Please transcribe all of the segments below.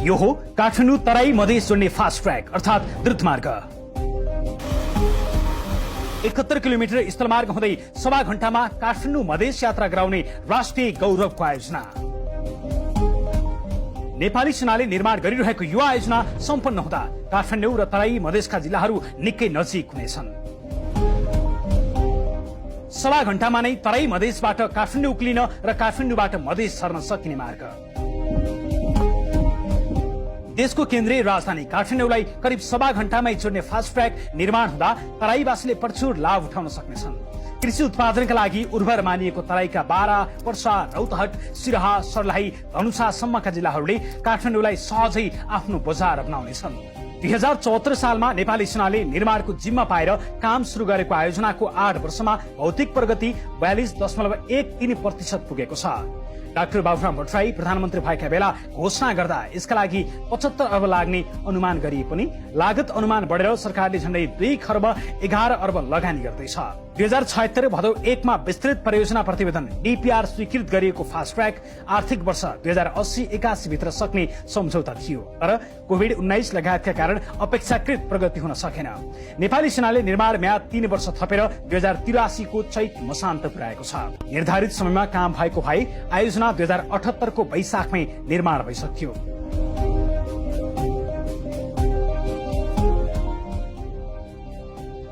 यो हो काठमाडौँ तराई मधेस जोड्ने फास्ट ट्र्याक अर्थात् द्रुत मार्ग। 71 किलोमिटर स्थलमार्ग हुँदै 1.25 घण्टामा काठमाडौँ मधेस यात्रा गराउने राष्ट्रिय गौरवको आयोजना। नेपाली सेनाले निर्माण गरिरहेको यो आयोजना सम्पन्न हुँदा काठमाडौँ र तराई मधेसका जिल्लाहरू निकै नजिक हुनेछन्। 1.25 घण्टामा नै तराई मधेसबाट काठमाडौँ उक्लिन र काठमाडौँबाट मधेस सर्न सकिने मार्ग। देशको केन्द्रीय राजधानी काठमाडौँलाई करिब 1.25 घण्टामै जोड्ने फास्ट ट्र्याक निर्माण हुँदा तराईवासीले प्रचुर लाभ उठाउन सक्नेछन्। कृषि उत्पादनका लागि उर्वर मानिएको तराईका बारा, पर्सा, रौतहट, सिराहा, सर्लाही, धनुषासम्मका जिल्लाहरूले काठमाडौँलाई सहजै आफ्नो बजार अपनाउनेछन्। 2074 सालमा नेपाली सेनाले निर्माणको जिम्मा पाएर काम सुरु गरेको आयोजनाको 8 वर्षमा भौतिक प्रगति 42.13% पुगेको छ। डाक्टर बाबुराम भट्टराई प्रधानमन्त्री भएका बेला घोषणा गर्दा यसका लागि 75 अर्ब लाग्ने अनुमान गरिए पनि लागत अनुमान बढेर सरकारले झण्डै 2 खर्ब 11 अर्ब लगानी गर्दैछ। 2076 भदौ 1 मा विस्तृत परियोजना प्रतिवेदन डीपीआर स्वीकृत गरिएको फास्ट ट्र्याक आर्थिक वर्ष 2080-81 भित्र सक्ने सम्झौता थियो, तर कोभिड-19 लगायतका कारण अपेक्षाकृत प्रगति हुन सकेन। नेपाली सेनाले निर्माण म्याद 3 वर्ष थपेर 2083 को चैत मसान्त पुर्याएको छ। निर्धारित समयमा काम भएको भए आयोजना 2078 को वैशाखमै निर्माण भइसक्थ्यो।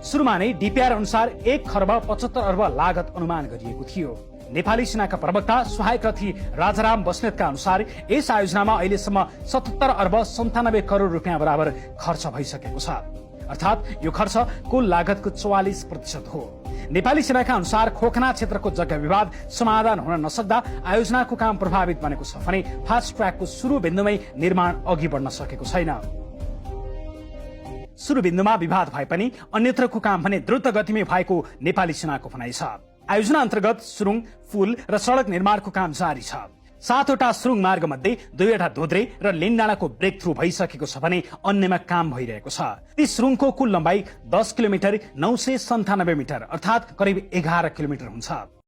सुरुमा नै डीपीआर अनुसार 1 खर्ब 75 अर्ब लागत अनुमान गरिएको थियो। नेपाली सेनाका प्रवक्ता सहायक रथी राजाराम बस्नेतका अनुसार यस आयोजनामा अहिलेसम्म 77 अर्ब 97 करोड रुपियाँ बराबर खर्च भइसकेको छ, अर्थात् यो खर्च कुल लागतको 44% हो। नेपाली सेनाका अनुसार खोकना क्षेत्रको जग्गा विवाद समाधान हुन नसक्दा आयोजनाको काम प्रभावित बनेको छ भने फास्ट ट्र्याकको सुरु बिन्दुमै निर्माण अघि बढ्न सकेको छैन। सुरु बिन्दुमा विवाद भए पनि अन्यत्रको काम भने द्रुत गतिमै भएको नेपाली सेनाको भनाइ छ। आयोजना अन्तर्गत सुरुङ, पुल र सड़क निर्माणको काम जारी छ। 7वटा सुरुङ मार्ग मध्ये 2वटा धोद्रे र लिन्डाँडाको ब्रेक थ्रु भइसकेको छ भने अन्यमा काम भइरहेको छ। ती सुरुङको कुल लम्बाई 10 किलोमिटर 997 मिटर अर्थात् करिब 11 किलोमिटर हुन्छ।